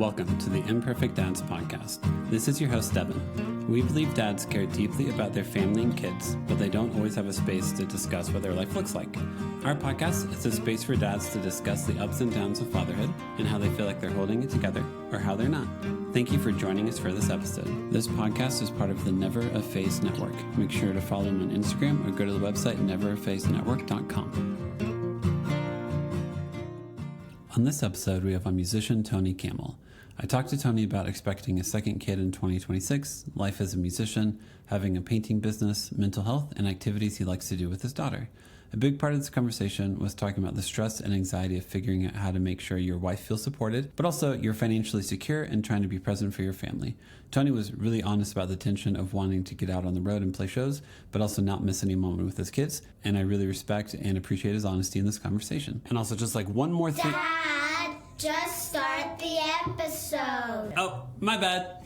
Welcome to the Imperfect Dads Podcast. This is your host, Devin. We believe dads care deeply about their family and kids, but they don't always have a space to discuss what their life looks like. Our podcast is a space for dads to discuss the ups and downs of fatherhood and how they feel like they're holding it together or how they're not. Thank you for joining us for this episode. This podcast is part of the Never a Face Network. Make sure to follow them on Instagram or go to the website neverafacenetwork.com. On this episode, we have our musician Tony Kamel. I talked to Tony about expecting a second kid in 2026, life as a musician, having a painting business, mental health, and activities he likes to do with his daughter. A big part of this conversation was talking about the stress and anxiety of figuring out how to make sure your wife feels supported, but also you're financially secure and trying to be present for your family. Tony was really honest about the tension of wanting to get out on the road and play shows, but also not miss any moment with his kids. And I really respect and appreciate his honesty in this conversation. And also just like one more thing. Dad, just start the episode. Oh, my bad.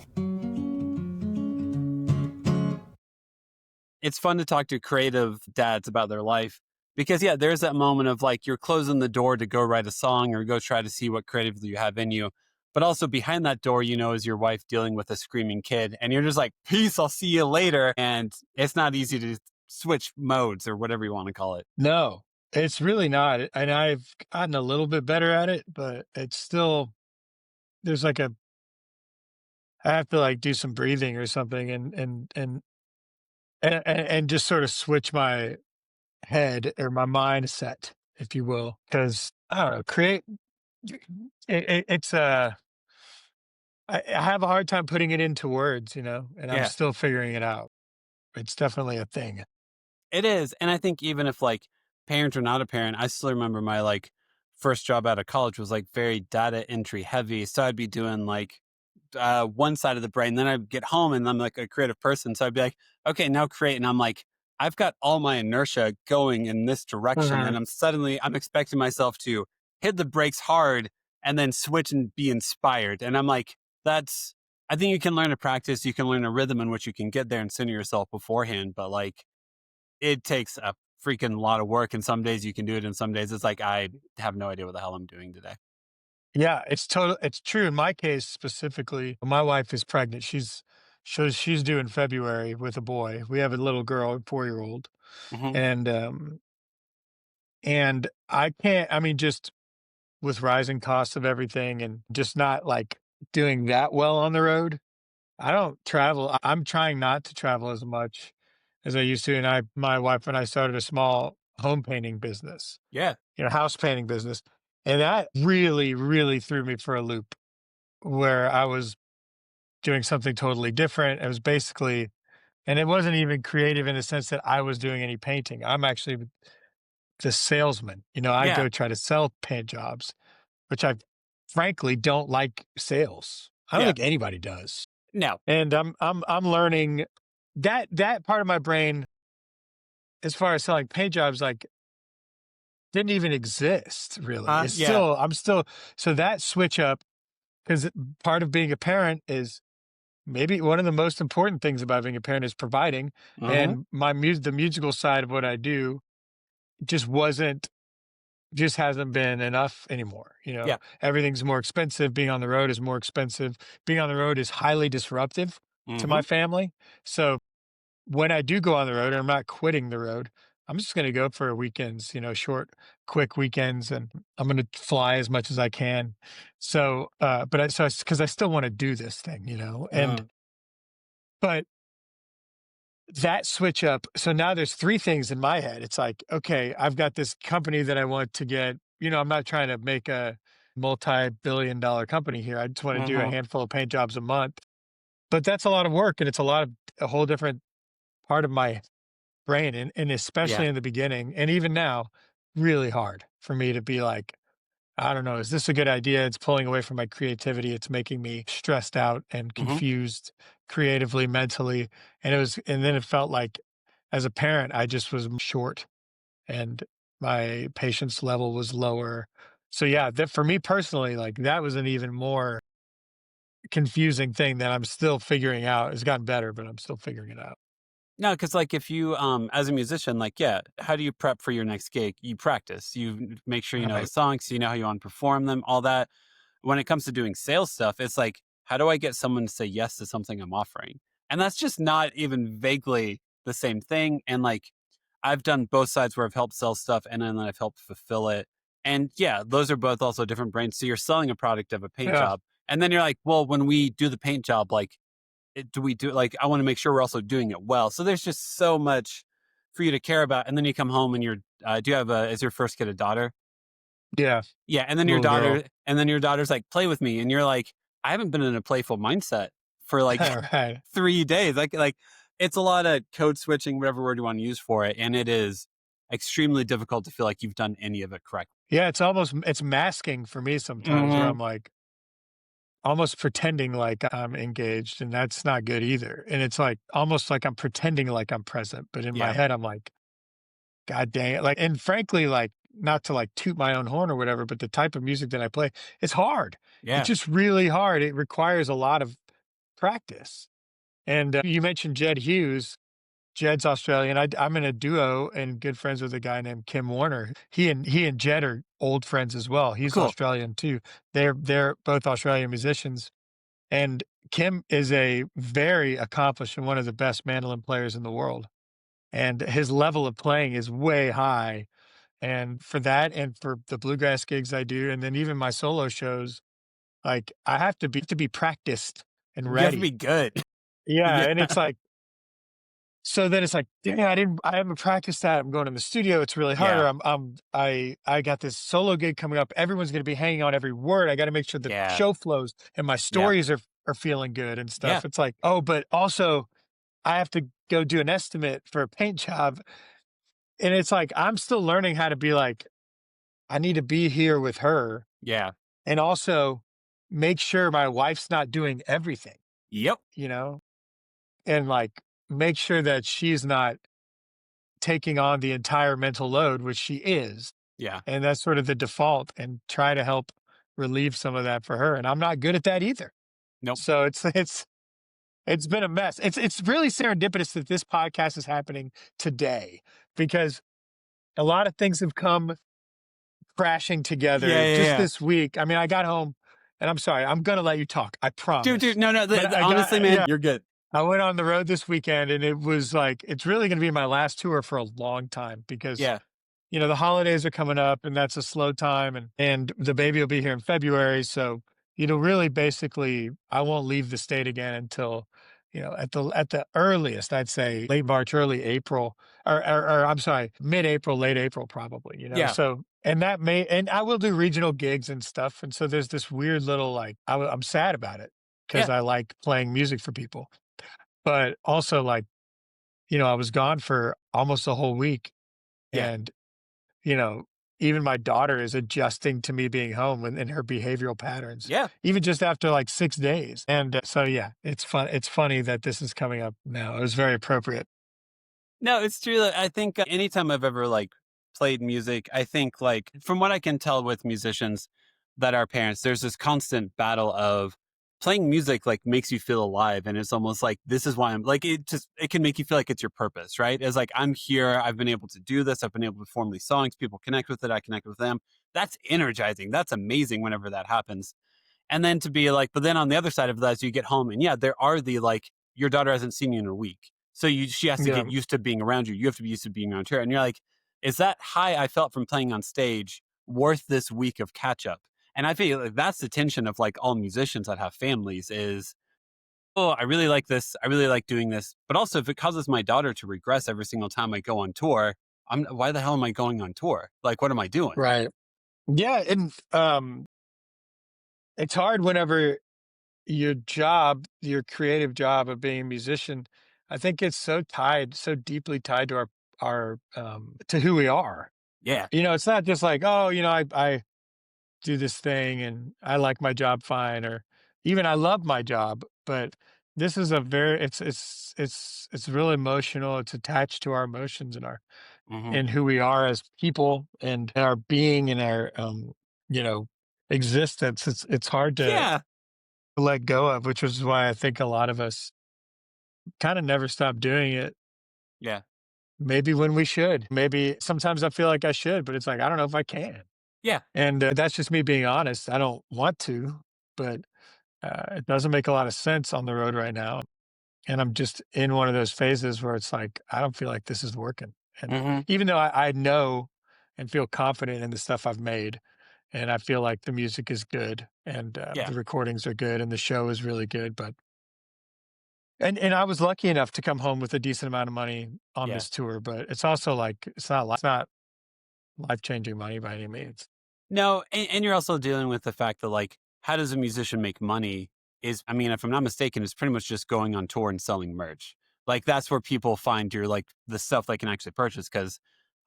It's fun to talk to creative dads about their life. Because, yeah, there's that moment of like you're closing the door to go write a song or go try to see what creatively you have in you. But also behind that door, you know, is your wife dealing with a screaming kid. And you're just like, peace, I'll see you later. And it's not easy to switch modes or whatever you want to call it. No, it's really not. And I've gotten a little bit better at it, but it's still, there's like I have to like do some breathing or something and just sort of switch my head or my mindset, if you will, because I don't know, it's I have a hard time putting it into words, you know, and I'm still figuring it out. It's definitely a thing. It is. And I think even if like parent or not a parent, I still remember my like first job out of college was like very data entry heavy. So I'd be doing like one side of the brain. Then I'd get home and I'm like a creative person. So I'd be like, okay, now create. And I'm like, I've got all my inertia going in this direction. And I'm expecting myself to hit the brakes hard and then switch and be inspired. And I'm like, I think you can learn to practice. You can learn a rhythm in which you can get there and center yourself beforehand. But like, it takes a freaking lot of work. And some days you can do it. And some days it's like, I have no idea what the hell I'm doing today. Yeah, it's true. In my case specifically, my wife is pregnant. She's due in February with a boy. We have a little girl, a 4-year-old. Mm-hmm. And I can't, I mean, just with rising costs of everything and just not like doing that well on the road, I don't travel. I'm trying not to travel as much as I used to. And my wife and I started a small home painting business. Yeah. House painting business. And that really, really threw me for a loop where I was doing something totally different. It was basically, and it wasn't even creative in the sense that I was doing any painting. I'm actually the salesman. I go try to sell paint jobs, which I frankly don't like sales. I don't think anybody does. No. And I'm learning that part of my brain, as far as selling paint jobs, like didn't even exist really. I'm still, so that switch up, because part of being a parent is maybe one of the most important things about being a parent is providing. And the musical side of what I do just hasn't been enough anymore. Everything's more expensive. Being on the road is more expensive. Being on the road is highly disruptive to my family. So when I do go on the road, and I'm not quitting the road, I'm just going to go for weekends, short, quick weekends, and I'm going to fly as much as I can. So, because I still want to do this thing, but that switch up. So now there's 3 things in my head. It's like, okay, I've got this company that I want to get, I'm not trying to make a multi-billion-dollar company here. I just want to do a handful of paint jobs a month, but that's a lot of work, and it's a whole different part of my brain, and especially in the beginning, and even now, really hard for me to be like, I don't know, is this a good idea? It's pulling away from my creativity. It's making me stressed out and confused creatively, mentally. And then it felt like as a parent, I just was short and my patience level was lower. So that for me personally, like that was an even more confusing thing that I'm still figuring out. It's gotten better, but I'm still figuring it out. No, because like if you, as a musician, like, how do you prep for your next gig? You practice, you make sure you know the songs, so you know how you want to perform them, all that. when it comes to doing sales stuff, it's like, how do I get someone to say yes to something I'm offering? And that's just not even vaguely the same thing. And like, I've done both sides where I've helped sell stuff and then I've helped fulfill it. And yeah, those are both also different brains. So you're selling a product of a paint Yeah. job. And then you're like, well, when we do the paint job, like, do we do like, I want to make sure we're also doing it well. So there's just so much for you to care about. And then you come home and do you have is your first kid a daughter? Yeah. Yeah, Little girl. and then your daughter's like, "Play with me," and you're like, "I haven't been in a playful mindset for like Right. 3 days." Like it's a lot of code switching, whatever word you want to use for it, and it is extremely difficult to feel like you've done any of it correct. Yeah, it's masking for me sometimes where Mhm. I'm like almost pretending like I'm engaged, and that's not good either. And it's like almost like I'm pretending like I'm present, but in my Yeah, head I'm like, God dang it. Like, and frankly, like, not to like toot my own horn or whatever, but the type of music that I play, it's hard. It's yeah, just really hard. It requires a lot of practice. And you mentioned Jed Hughes. Jed's Australian. I'm in a duo and good friends with a guy named Kim Warner. He and Jed are old friends as well. He's cool. Australian too. They're both Australian musicians. And Kim is a very accomplished and one of the best mandolin players in the world. And his level of playing is way high. And for that and for the bluegrass gigs I do, and then even my solo shows, like I have to be practiced and You have to be ready. good. Yeah. Yeah, And it's like, so then it's like, dang, I haven't practiced that. I'm going in the studio. It's really hard. yeah, Or I got this solo gig coming up. Everyone's going to be hanging on every word. I got to make sure the yeah, show flows and my yeah, stories are feeling good and yeah, stuff. It's like, oh, but also I have to go do an estimate for a paint job. And it's like, I'm still learning how to be like, I need to be here with her yeah. and also make sure my wife's not doing everything, Yep. you know, and like make sure that she's not taking on the entire mental load, which she is. Yeah. And that's sort of the default and try to help relieve some of that for her. And I'm not good at that either. Nope. So it's been a mess. It's really serendipitous that this podcast is happening today because a lot of things have come crashing Yeah, together yeah, just yeah. this week. I mean, I got home and I'm sorry, I'm gonna let you talk. I Dude, promise. no, no. But I Honestly, got man, yeah, you're good. I went on the road this weekend and it was like it's really gonna be my last tour for a long time because Yeah, the holidays are coming up and that's a slow time and the baby will be here in February. So, really basically I won't leave the state again until, at the earliest, I'd say late March, early April, or I'm sorry, mid-April, late April probably. yeah, So and that may and I will do regional gigs and stuff. And so there's this weird little like I'm sad about it because yeah, I like playing music for people. But also like, I was gone for almost a whole week yeah, and you know, even my daughter is adjusting to me being home in her behavioral patterns, yeah. even just after like 6 days. And so, yeah, it's fun. It's funny that this is coming up now. It was very appropriate. No, it's true. Like, I think anytime I've ever like played music, I think like from what I can tell with musicians that are parents, there's this constant battle of playing music like makes you feel alive. And it's almost like this is why I'm like it can make you feel like it's your purpose, right? It's like I'm here, I've been able to do this, I've been able to form these songs, people connect with it, I connect with them. That's energizing. That's amazing whenever that happens. And then to be like, but then on the other side of that is you get home and yeah, there are the like, your daughter hasn't seen you in a week. So she has to Yeah. get used to being around you. You have to be used to being around her. And you're like, is that high I felt from playing on stage worth this week of catch up? And I feel like that's the tension of like all musicians that have families is, oh, I really like this. I really like doing this. But also if it causes my daughter to regress every single time I go on tour, why the hell am I going on tour? Like, what am I doing? Right. Yeah. And it's hard whenever your creative job of being a musician, I think it's so deeply tied to to who we are. Yeah. It's not just like, oh, I do this thing and I like my job fine or even I love my job, but this is a very it's real emotional. It's attached to our emotions Hmm. and who we are as people and our being and our you know existence. It's hard to Yeah. let go of, which is why I think a lot of us kind of never stop doing it. Yeah. Maybe when we should. Maybe sometimes I feel like I should, but it's like I don't know if I can. Yeah. And that's just me being honest. I don't want to, but it doesn't make a lot of sense on the road right now. And I'm just in one of those phases where it's like, I don't feel like this is working. And Hmm. even though I know and feel confident in the stuff I've made, and I feel like the music is good and Yeah. the recordings are good and the show is really good, but and I was lucky enough to come home with a decent amount of money on Yeah. this tour, but it's also like it's not life changing money by any means. No, and you're also dealing with the fact that, like, how does a musician make money is, I mean, if I'm not mistaken, it's pretty much just going on tour and selling merch. Like, that's where people find your, like, the stuff they can actually purchase. Because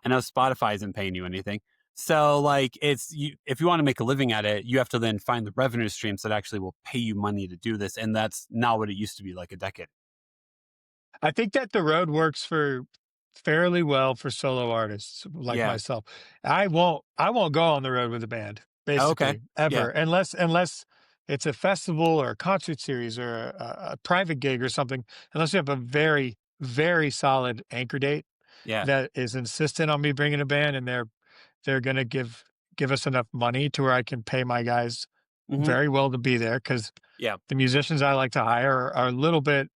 I know Spotify isn't paying you anything. So, like, it's you if you wanna make a living at it, you have to then find the revenue streams that actually will pay you money to do this, and that's not what it used to be like a decade. I think that the road works for fairly well for solo artists like Yeah. myself. I won't go on the road with a band Oh, okay. basically Yeah. ever unless it's a festival or a concert series or a private gig or something. Unless you have a very solid anchor date Yeah. that is insistent on me bringing a band and they're going to give us enough money to where I can pay my guys Mhm. very well to be there because Yeah. the musicians I like to hire are a little bit,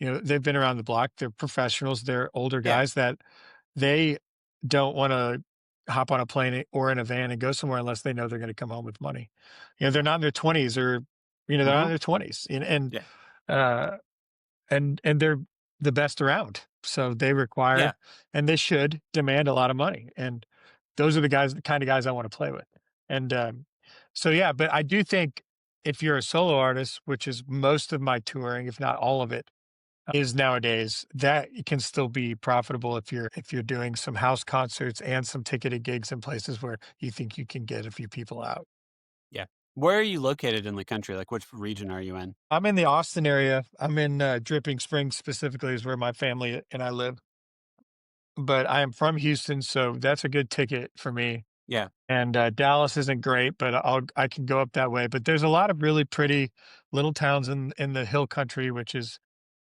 they've been around the block. They're professionals. They're older Yeah. guys that they don't want to hop on a plane or in a van and go somewhere unless they know they're going to come home with money. They're not in their 20s or, they're not in Mhm. their 20s Yeah. uh, and they're the best around. So they Yeah. require, and they should demand a lot of money. And those are the kind of guys I want to play with. And so, yeah, but I do think if you're a solo artist, which is most of my touring, if not all of it, is nowadays, that can still be profitable if you're doing some house concerts and some ticketed gigs in places where you think you can get a few people out. Yeah. Where are you located in the country? Like, which region are you in? I'm in the Austin area. I'm in Dripping Springs specifically, is where my family and I live. But I am from Houston, so that's a good ticket for me. Yeah. And Dallas isn't great, but I can go up that way. But there's a lot of really pretty little towns in the hill country, which is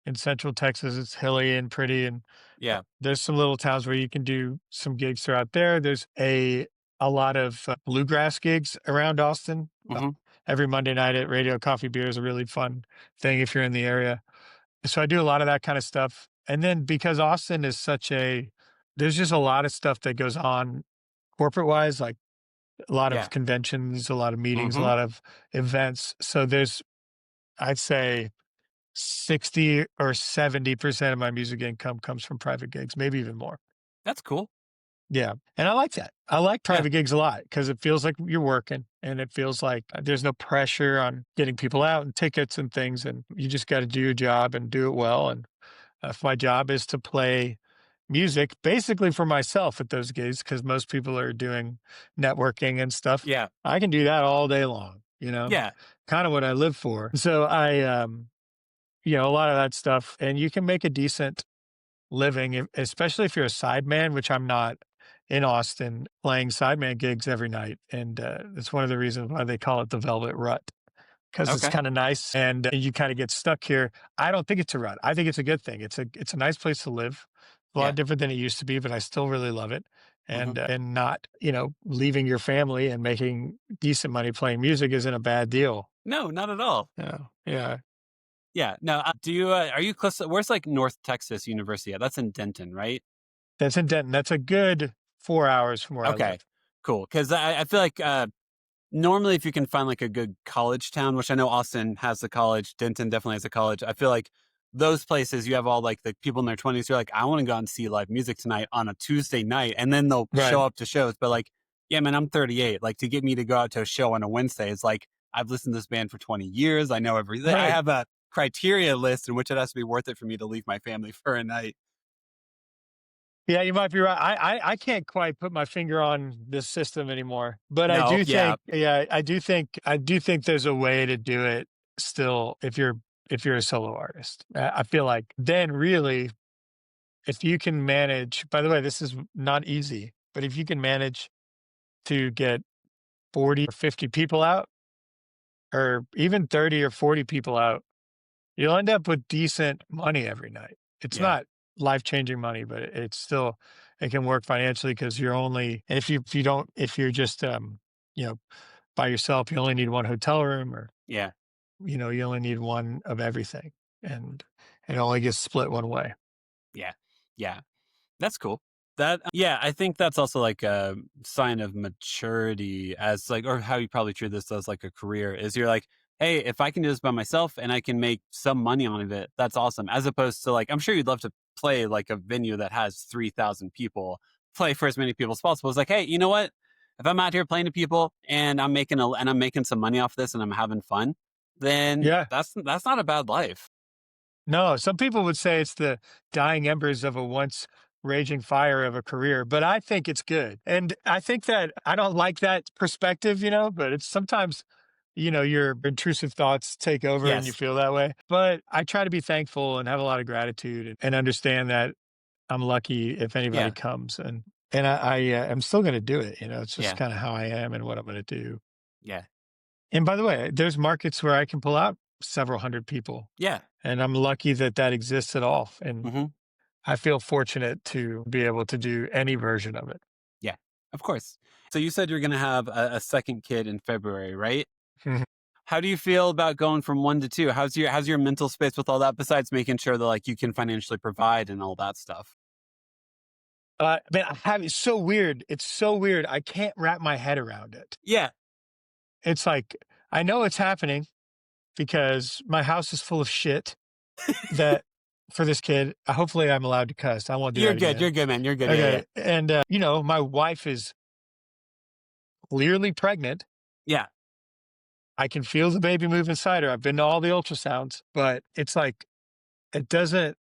in central Texas. It's hilly and pretty, and Yeah. there's some little towns where you can do some gigs throughout there. There's a lot of bluegrass gigs around Austin. Mhm. Every Monday night at Radio Coffee Beer is a really fun thing if you're in the area. So I do a lot of that kind of stuff. And then because Austin is there's just a lot of stuff that goes on corporate wise, like a lot of Yeah. conventions, a lot of meetings, a Mhm. lot of events. So I'd say 60 or 70% of my music income comes from private gigs, maybe even more. That's cool. Yeah. And I like that. I like Yeah. private gigs a lot because it feels like you're working and it feels like there's no pressure on getting people out and tickets and things. And you just got to do your job and do it well. And if my job is to play music basically for myself at those gigs, because most people are doing networking and stuff, Yeah. I can do that all day long, Yeah. kind of what I live for. So a lot of that stuff. And you can make a decent living, especially if you're a sideman, which I'm not in Austin playing sideman gigs every night. And that's one of the reasons why they call it the Velvet Rut because it's Okay. kind of nice and you kind of get stuck here. I don't think it's a rut. I think it's a good thing. It's a nice place to live. A lot Yeah. different than it used to be, but I still really love it. Mhm. And not, leaving your family and making decent money playing music isn't a bad deal. No, not at all. Yeah. Yeah. Yeah. No, do you, are you close to, where's, like, North Texas University at? That's in Denton, right? That's in Denton. That's a good 4 hours from where I Okay. live. Cool. Because I feel like, normally, if you can find, like, a good college town, which I know Austin has a college, Denton definitely has a college. I feel like those places, you have all, like, the people in their 20s who are like, "I wanna go out and see live music tonight on a Tuesday night," and then they'll Right. show up to shows, but, like, yeah, man, I'm 38, like, to get me to go out to a show on a Wednesday is like, I've listened to this band for 20 years, I know I Right. have a criteria list in which it has to be worth it for me to leave my family for a night. Yeah, you might be right. I can't quite put my finger on this system anymore, but I No, do yeah, think, yeah, I do think there's a way to do it still if you're a solo artist. I feel like then really, if you can manage. By the way, this is not easy, but if you can manage to get 40 or 50 people out, or even 30 or 40 people out, you'll end up with decent money every night. It's yeah, not life-changing money, but it's still it can work financially because you're only and if you don't if you're just, by yourself, you only need one hotel room, or Yeah. you only need one of everything, and it only gets split one way. Yeah. Yeah. That's cool. That yeah, I think that's also like a sign of maturity as like or how you probably treat this as like a career is you're like, "Hey, if I can do this by myself and I can make some money on it, that's awesome." As opposed to like I'm sure you'd love to play like a venue that has 3,000 people, play for as many people as possible. It's like, "Hey, you know what? If I'm out here playing to people and I'm making some money off this and I'm having fun, then Yeah. that's not a bad life." No, some people would say it's the dying embers of a once raging fire of a career, but I think it's good. And I think that I don't like that perspective, but it's sometimes, your intrusive thoughts take over and you Yes. feel that way. But I try to be thankful and have a lot of gratitude, and understand that I'm lucky if anybody Yeah. comes, and I am still going to do it. It's just Yeah. kind of how I am and what I'm going to do. Yeah. And by the way, there's markets where I can pull out several hundred people, Yeah. and I'm lucky that that exists at all. And Mhm. I feel fortunate to be able to do any version of it. Yeah, of course. So you said you're going to have a second kid in February, right? Mhm. How do you feel about going from one to two? How's your mental space with all that? Besides making sure that like you can financially provide and all that stuff. Man, it's so weird. It's so weird. I can't wrap my head around it. Yeah, It's like, I know it's happening because my house is full of shit that for this kid. Hopefully, I'm allowed to cuss. I won't do you're that good. again. You're good, man. You're good. Yeah, yeah, Okay. And, my wife is clearly pregnant. yeah, I can feel the baby move inside her. I've been to all the ultrasounds, but it's like, it doesn't,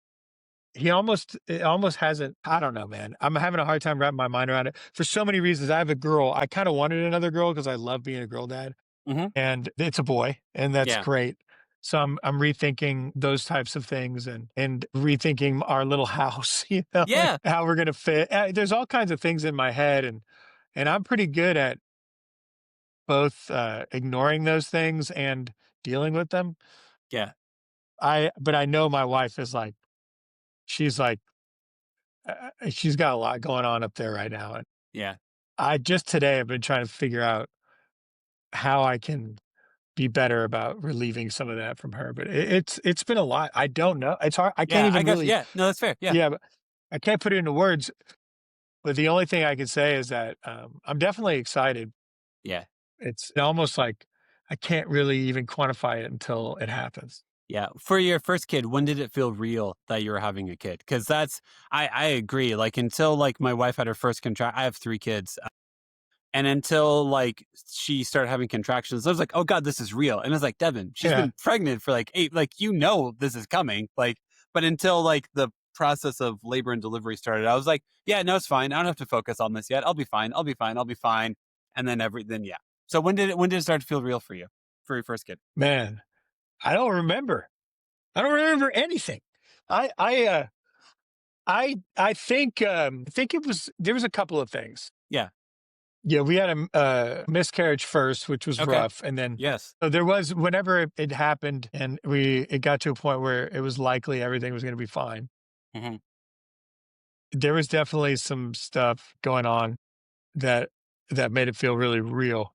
it almost hasn't, I don't know, man. I'm having a hard time wrapping my mind around it for so many reasons. I have a girl. I kind of wanted another girl because I love being a girl dad, hmm and it's a boy, and that's yeah, great. So I'm rethinking those types of things, and rethinking our little house, and yeah, how we're gonna fit. There's all kinds of things in my head, and I'm pretty good at both ignoring those things and dealing with them. yeah, But I know my wife is like, she's like, she's got a lot going on up there right now, and yeah, I just today have been trying to figure out how I can be better about relieving some of that from her. But it's been a lot. I don't know. It's hard. I can't yeah. I even got you. really. Yeah, no, that's fair. Yeah, Yeah, but I can't put it into words. But the only thing I can say is that I'm definitely excited. yeah. It's almost like I can't really even quantify it until it happens. Yeah. For your first kid, when did it feel real that you were having a kid? Because I agree. Like until like my wife had her first contract, I have three kids. And until, like, she started having contractions, I was like, "Oh god, this is real." And I was like, "Devin, she's Yeah, been pregnant for, like, 8 like, this is coming." Like, but until, like, the process of labor and delivery started, I was like, "Yeah, no, it's fine. I don't have to focus on this yet. I'll be fine. I'll be fine. I'll be fine." And then yeah. So when did it start to feel real for you? For your first kid? man. I don't remember. I don't remember anything. I I uh I think it was there was a couple of things. Yeah. Yeah, we had a miscarriage first, which was Okay. rough, and then Yes. so there was whenever it happened, and it got to a point where it was likely everything was going to be fine. Mhm. There was definitely some stuff going on that made it feel really real.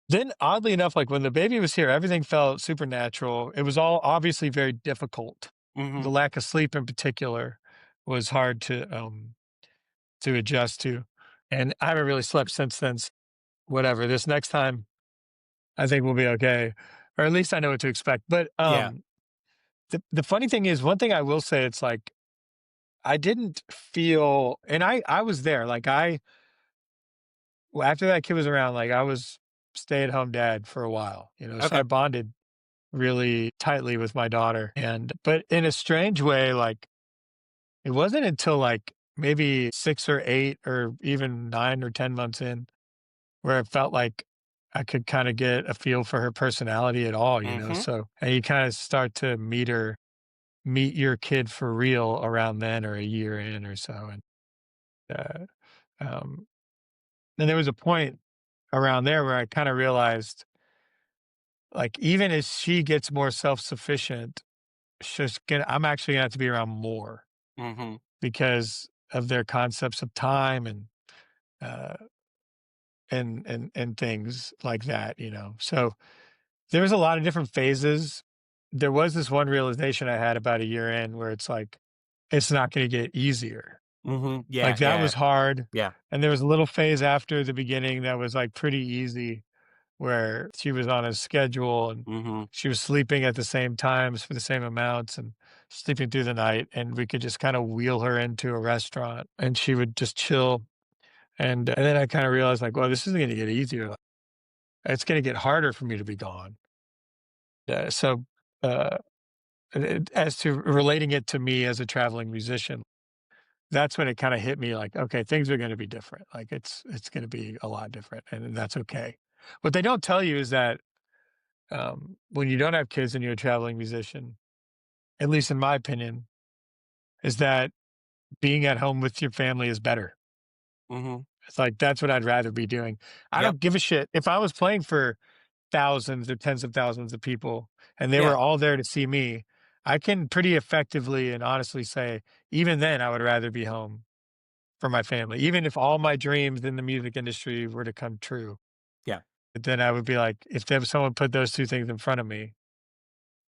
Then, oddly enough, like when the baby was here, everything felt supernatural. It was all obviously very difficult. The Mhm. lack of sleep, in particular, was hard to adjust to, and I haven't really slept since then. Whatever. This next time, I think we'll be okay, or at least I know what to expect. But Yeah. the funny thing is, one thing I will say, it's like I didn't feel, and I was there. Like after that kid was around, like I was stay at home dad for a while. So I Okay. bonded really tightly with my daughter, and but in a strange way, like it wasn't until like maybe 6 or 8 or even 9 or 10 months in where it felt like I could kinda get a feel for her personality at all. Mhm. So and you kinda start to meet your kid for real around then, or a year in or so, and, uh, um, then there was a point around there where I kinda realized, like, even as she gets more self-sufficient, I'm actually gonna have to be around more Mhm. because of their concepts of time, and, uh and things like that, you know. So there was a lot of different phases. There was this one realization I had about a year in where it's like, it's not going to get easier. Yeah, Like that yeah, was hard. yeah. And there was a little phase after the beginning that was like pretty easy where she was on a schedule and Mhm. she was sleeping at the same times for the same amounts and sleeping through the night. And we could just kind of wheel her into a restaurant and she would just chill. And then I kind of realized like, well, this isn't going to get easier. It's going to get harder for me to be gone. So, uh, as to relating it to me as a traveling musician, that's when it kind of hit me like, okay, things are going to be different. Like it's going to be a lot different, and that's okay. What they don't tell you is that when you don't have kids and you're a traveling musician, at least in my opinion, is that being at home with your family is better. Mhm. It's like that's what I'd rather be doing. I Yep. don't give a shit if I was playing for thousands or tens of thousands of people and they were Yeah. all there to see me. I can pretty effectively and honestly say, even then, I would rather be home for my family, even if all my dreams in the music industry were to come true. Yeah. But then I would be like, if there was someone put those two things in front of me,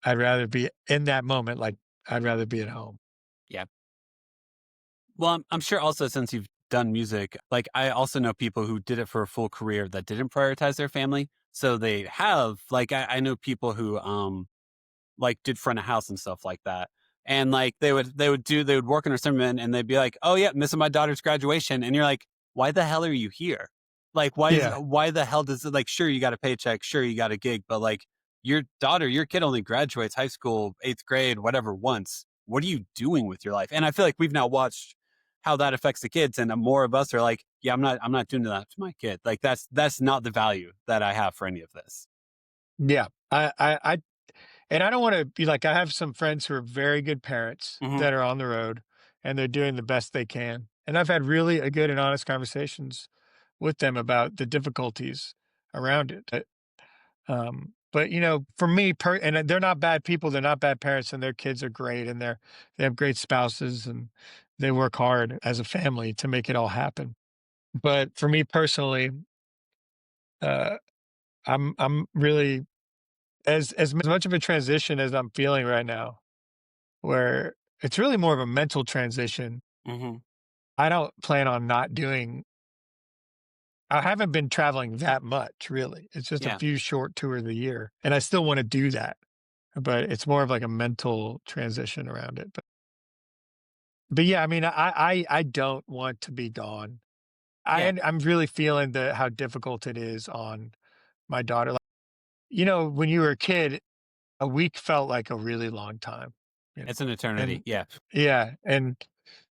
I'd rather be in that moment, like I'd rather be at home. Yeah. Well, I'm sure also since you've done music, like I also know people who did it for a full career that didn't prioritize their family. So they have like I know people who like did front of house and stuff like that. And like they would work on a sermon and they'd be like, "Oh yeah, missing my daughter's graduation." And you're like, "Why the hell are you here? Like Yeah. why the hell does it like sure you got a paycheck, sure you got a gig, but like your daughter, your kid only graduates high school, 8th grade, whatever once. What are you doing with your life?" And I feel like we've now watched how that affects the kids and more of us are like, "Yeah, I'm not doing that to my kid." Like that's not the value that I have for any of this. Yeah. And I don't want to be like, I have some friends who are very good parents Mhm. that are on the road and they're doing the best they can. And I've had really a good and honest conversations with them about the difficulties around it. But you know, for me, and they're not bad people. They're not bad parents, and their kids are great, and they have great spouses, and they work hard as a family to make it all happen. But for me personally, uh, I'm really as much of a transition as I'm feeling right now, where it's really more of a mental transition. Mhm. I don't plan on not doing. I haven't been traveling that much, really. It's just a Yeah. few short tours a year, and I still want to do that. But it's more of like a mental transition around it. But yeah, I mean, I don't want to be gone. Yeah. I'm really feeling the how difficult it is on my daughter. Like, you know, when you were a kid, a week felt like a really long time, you know. It's an eternity. And Yeah. yeah, and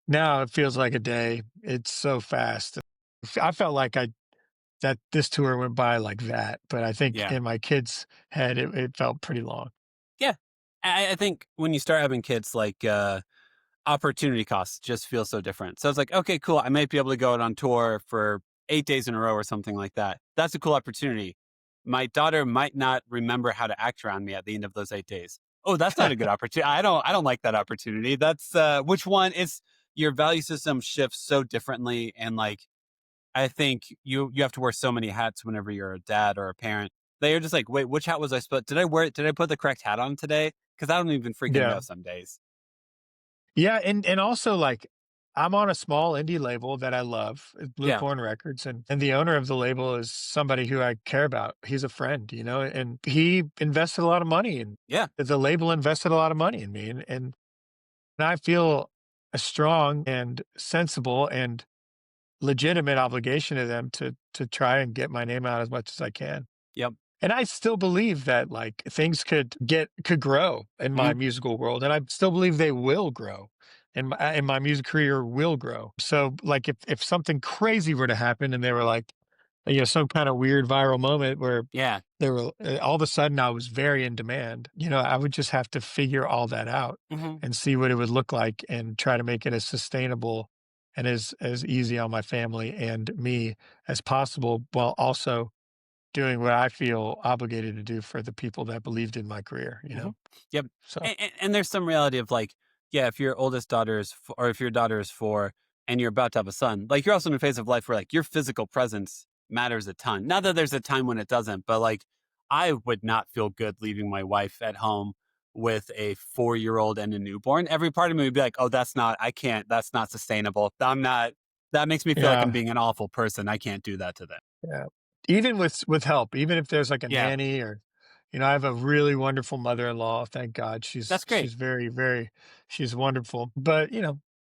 now it feels like a day. It's so fast. I felt like I that this tour went by like that, but I think Yeah. in my kid's head, it felt pretty long. Yeah. I think when you start having kids, like, opportunity costs just feel so different. So it's like, okay, cool. I might be able to go out on tour for 8 days in a row or something like that. That's a cool opportunity. My daughter might not remember how to act around me at the end of those 8 days. Oh, that's not a good opportunity. I don't like that opportunity. That's which one is your value system shifts so differently. And like I think you have to wear so many hats whenever you're a dad or a parent. That you're just like, wait, which hat was I supposed did I wear it? Did I put the correct hat on today? Because I don't even freaking Yeah. know some days. Yeah, and also, like, I'm on a small indie label that I love, Blue Yeah. Corn Records, and the owner of the label is somebody who I care about. He's a friend, you know, and he invested a lot of money and Yeah. the label invested a lot of money in me, and I feel a strong and sensible and legitimate obligation to them to try and get my name out as much as I can. Yep. And I still believe that, like, things could grow in my Mhm. musical world, and I still believe they will grow, and my music career will grow. So, like, if something crazy were to happen and they were like, you know, some kind of weird viral moment where Yeah. there were all of a sudden I was very in demand, you know, I would just have to figure all that out Mhm. and see what it would look like and try to make it as sustainable and as easy on my family and me as possible, while also doing what I feel obligated to do for the people that believed in my career, you Mhm. know? Yep. So, And there's some reality of like, yeah, if your oldest daughter is, or if your daughter is 4 and you're about to have a son, like you're also in a phase of life where like your physical presence matters a ton. Not that there's a time when it doesn't, but like I would not feel good leaving my wife at home with a 4-year-old and a newborn. Every part of me would be like, oh, I can't, that's not sustainable. That makes me feel like I'm Yeah. being an awful person. I can't do that to them. Yeah. Even with help, even if there's like a Yeah, nanny or, I have a really wonderful mother-in-law. Thank God. that's great. She's very, very, she's wonderful. But,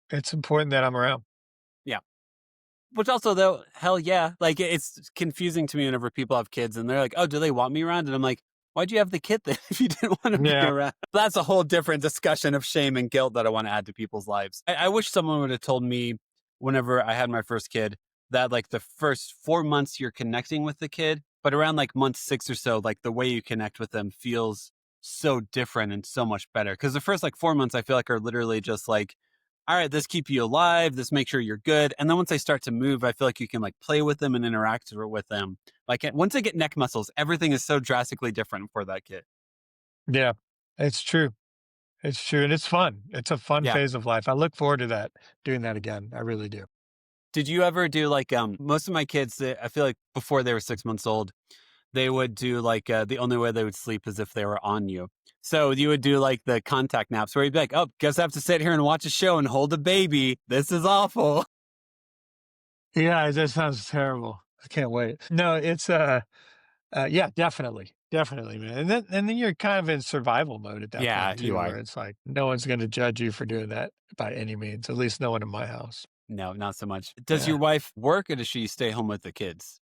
it's important that I'm around. Yeah. Which also though, hell yeah, like it's confusing to me whenever people have kids and they're like, "Oh, do they want me around?" And I'm like, "Why'd you have the kid then if you didn't want to be Yeah. around?" That's a whole different discussion of shame and guilt that I want to add to people's lives. I wish someone would have told me whenever I had my first kid that like the first 4 months you're connecting with the kid, but around like month 6 or so, like the way you connect with them feels so different and so much better. Because the first like 4 months, I feel like are literally just like all right, this keep you alive, this make sure you're good. And then once they start to move, I feel like you can like play with them and interact with them. Like once they get neck muscles, everything is so drastically different for that kid. Yeah. It's true. It's true. And it's fun. It's a fun Yeah. phase of life. I look forward to doing that again. I really do. Did you ever do like most of my kids, I feel like before they were 6 months old, they would do like the only way they would sleep is if they were on you. So you would do like the contact naps where you'd be like, oh, guess I have to sit here and watch a show and hold a baby. This is awful. Yeah, that sounds terrible. I can't wait. No, it's yeah, definitely. Definitely, man. And then you're kind of in survival mode at that Yeah, point you too, are. where it's like no one's gonna judge you for doing that by any means. At least no one in my house. No, not so much. Does your Yeah. wife work or does she stay home with the kids?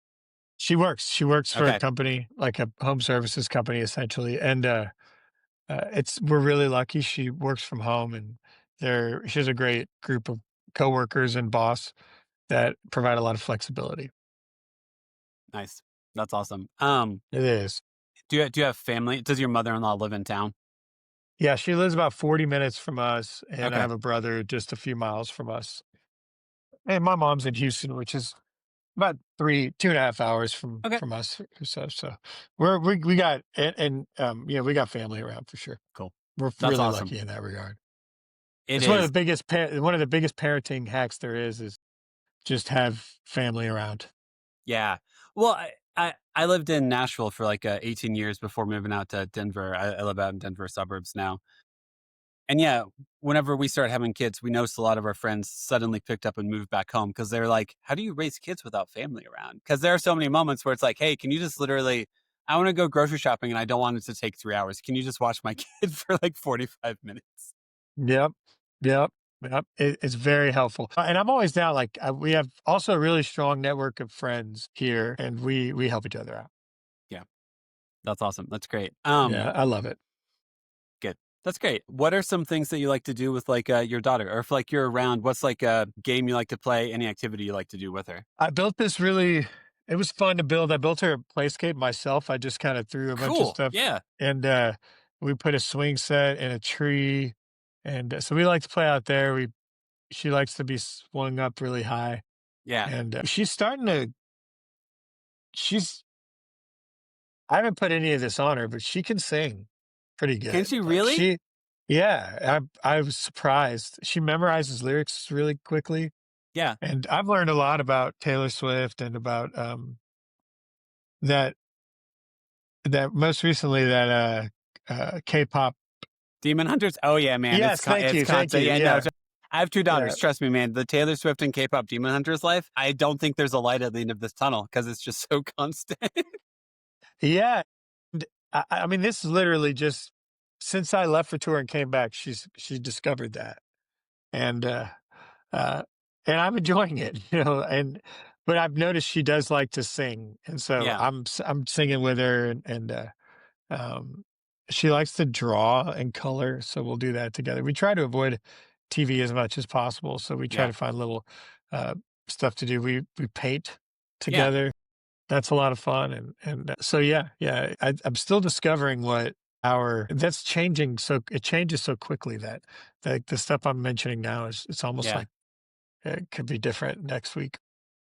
She works. She works for a Okay. company, like a home services company essentially. And it's we're really lucky. She works from home and she has a great group of coworkers and boss that provide a lot of flexibility. Nice. That's awesome. It is. Do you have family? Does your mother-in-law live in town? Yeah, she lives about 40 minutes from us, and I Okay. have a brother just a few miles from us. And my mom's in Houston, which is about 2.5 hours from Okay. us or so. So we got yeah, we got family around for sure. Cool. We're That's really awesome. lucky in that regard. It It's one of is. the one of the biggest parenting hacks there is just have family around. Yeah. Well, I lived in Nashville for like 18 years before moving out to Denver. I live out in Denver suburbs now. And yeah, whenever we started having kids, we noticed a lot of our friends suddenly picked up and moved back home because they're like, how do you raise kids without family around? Because there are so many moments where it's like, hey, can you just literally, I want to go grocery shopping and I don't want it to take 3 hours. Can you just watch my kid for like 45 minutes? Yep. Yep. Yep. It's very helpful. And I'm always down. Like we have also a really strong network of friends here, and we help each other out. Yeah, that's awesome. That's great. Yeah, I love it. Good. That's great. What are some things that you like to do with like your daughter, or if like you're around? What's like a game you like to play? Any activity you like to do with her? I built this really. It was fun to build. I built her a playscape myself. I just kind of threw a bunch of Cool. stuff, Yeah. and we put a swing set in a tree, and so we like to play out there. We She likes to be swung up really high, Yeah. and she's starting to. She's I haven't put any of this on her, but she can sing pretty Can good. she Like really? yeah, I was surprised. She memorizes lyrics really quickly, Yeah. and I've learned a lot about Taylor Swift and about that most recently that K-pop. Demon Hunters? Oh, yeah, man. Yes, thank It's you, thank constant. you. Yeah, no. Yeah, I have 2 yeah, daughters. Trust me, man. The Taylor Swift and K-pop Demon Hunters life, I don't think there's a light at the end of this tunnel because it's just so constant. yeah. I mean, this is literally just since I left for tour and came back, she discovered that, and uh, and I'm enjoying it, and but I've noticed she does like to sing, and so Yeah. I'm singing with her, and um, she likes to draw and color, so we'll do that together. We try to avoid TV as much as possible, so we try Yeah. to find little uh, stuff to do. We paint Yeah. together. That's a lot of fun, and so yeah, yeah. I'm still discovering what our that's changing. So it changes so quickly that the stuff I'm mentioning now is it's almost Yeah. like it could be different next week.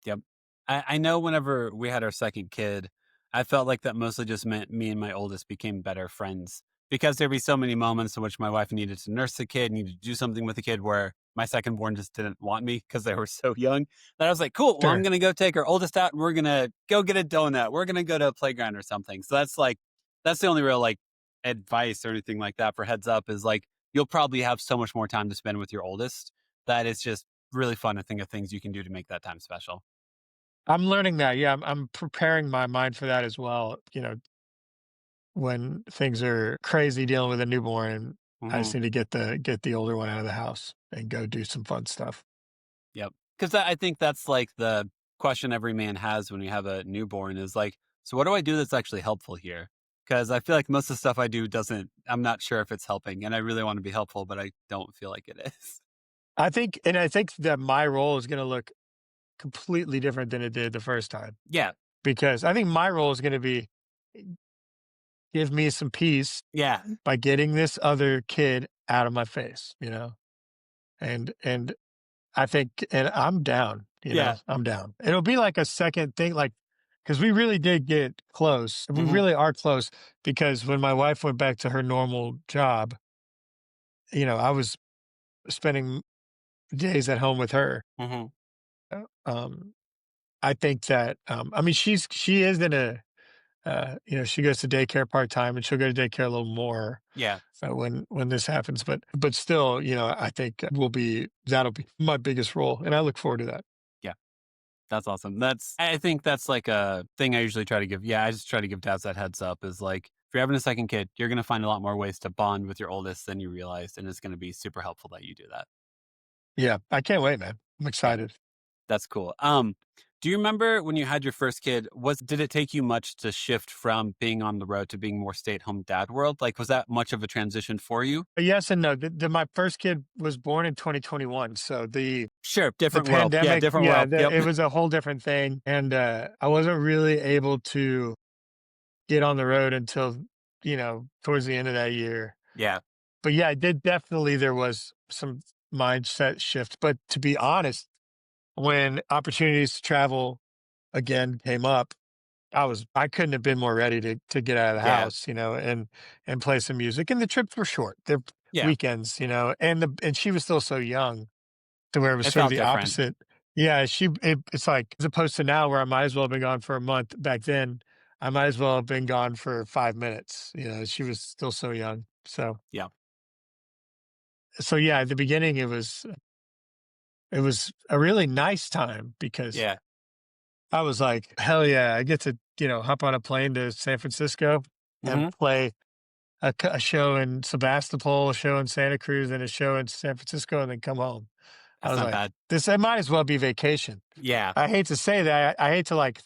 Yep. I know whenever we had our second kid, I felt like that mostly just meant me and my oldest became better friends because there'd be so many moments in which my wife needed to nurse the kid, needed to do something with the kid where my second born just didn't want me because they were so young that I was like, cool, well, I'm Sure. going to go take our oldest out and we're going to go get a donut. We're going to go to a playground or something. So that's like, that's the only real like advice or anything like that for heads up is like, you'll probably have so much more time to spend with your oldest that it's just really fun to think of things you can do to make that time special. I'm learning that. Yeah, I'm preparing my mind for that as well. When things are crazy dealing with a newborn, and I Hmm. just need to get the older one out of the house and go do some fun stuff. Yep. Because I think that's like the question every man has when you have a newborn is like, so what do I do that's actually helpful here? Because I feel like most of the stuff I do doesn't, I'm not sure if it's helping. And I really want to be helpful, but I don't feel like it is. I think that my role is going to look completely different than it did the first time, Yeah. because I think my role is going to be give me some peace Yeah. by getting this other kid out of my face, and I think, and I'm down, Yeah. I'm down. It'll be like a second thing, like, because we really did get close. We Hmm. really are close, because when my wife went back to her normal job, I was spending days at home with her. Hmm. Um, I think that, I mean, she is in a, she goes to daycare part time, and she'll go to daycare a little more Yeah. when this happens. But still, I think that'll be my biggest role, and I look forward to that. Yeah. That's awesome. I think that's like a thing I usually try to give. Yeah. I just try to give dads that heads up is like, if you're having a second kid, you're going to find a lot more ways to bond with your oldest than you realized. And it's going to be super helpful that you do that. Yeah, I can't wait, man. I'm Yeah. excited. That's cool. Do you remember when you had your first kid, did it take you much to shift from being on the road to being more stay-at-home dad world? Like, was that much of a transition for you? Yes and no. My first kid was born in 2021, so Sure, the different world. Yeah, pandemic, different yeah, world. Yep. it was a whole different thing, and I wasn't really able to get on the road until towards the end of that year. Yeah. But yeah, I did definitely. There was some mindset shift, but to be honest, when opportunities to travel again came up, I couldn't have been more ready to get out of the Yeah. house, and play some music. And the trips were short. They're Yeah. weekends, and she was still so young to where it was It sort of felt the different. opposite. Yeah, it's like, as opposed to now where I might as well have been gone for a month. Back then, I might as well have been gone for 5 minutes. She was still so young. Yeah. So yeah, at the beginning it was a really nice time, because Yeah. I was like, hell yeah, I get to, hop on a plane to San Francisco and Hmm. play a show in Sebastopol, a show in Santa Cruz, and a show in San Francisco, and then come home. I That's was not like, bad. it might as well be vacation. Yeah. I hate to say that. I hate to like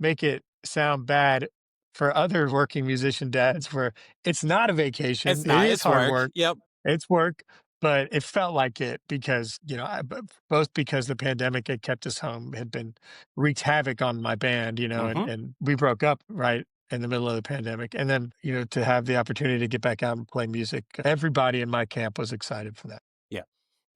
make it sound bad for other working musician dads, where it's not a vacation. It's It not. is It's hard work. work. Yep. It's work, but it felt like it, because, both because the pandemic had kept us home, had been wreaked havoc on my band, Hmm. and we broke up right in the middle of the pandemic. And then, to have the opportunity to get back out and play music, everybody in my camp was excited for that. Yeah.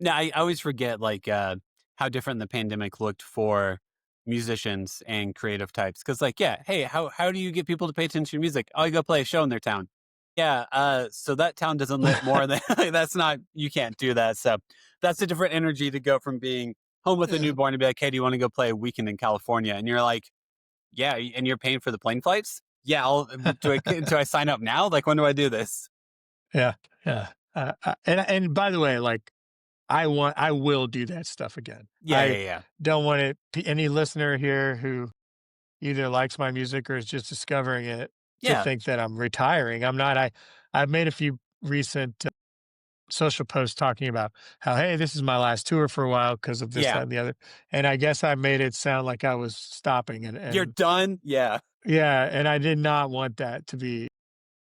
No, I always forget like how different the pandemic looked for musicians and creative types. Cause like, yeah, hey, how do you get people to pay attention to your music? Oh, you go play a show in their town. Yeah, so that town doesn't live more than like, that's not you can't do that. So that's a different energy to go from being home with a Yeah. newborn to be like, hey, do you want to go play a weekend in California? And you're like, yeah, and you're paying for the plane flights? Yeah, do I sign up now? Like when do I do this? Yeah. Yeah. And by the way, like, I will do that stuff again. Yeah, yeah, I yeah. don't want any listener here who either likes my music or is just discovering it to Yeah. think that I'm retiring. I'm not. I've made a few recent social posts talking about how, hey, this is my last tour for a while because of this, Yeah. that, and the other. And I guess I made it sound like I was stopping, You're and done? Yeah. yeah, and I did not want that to be.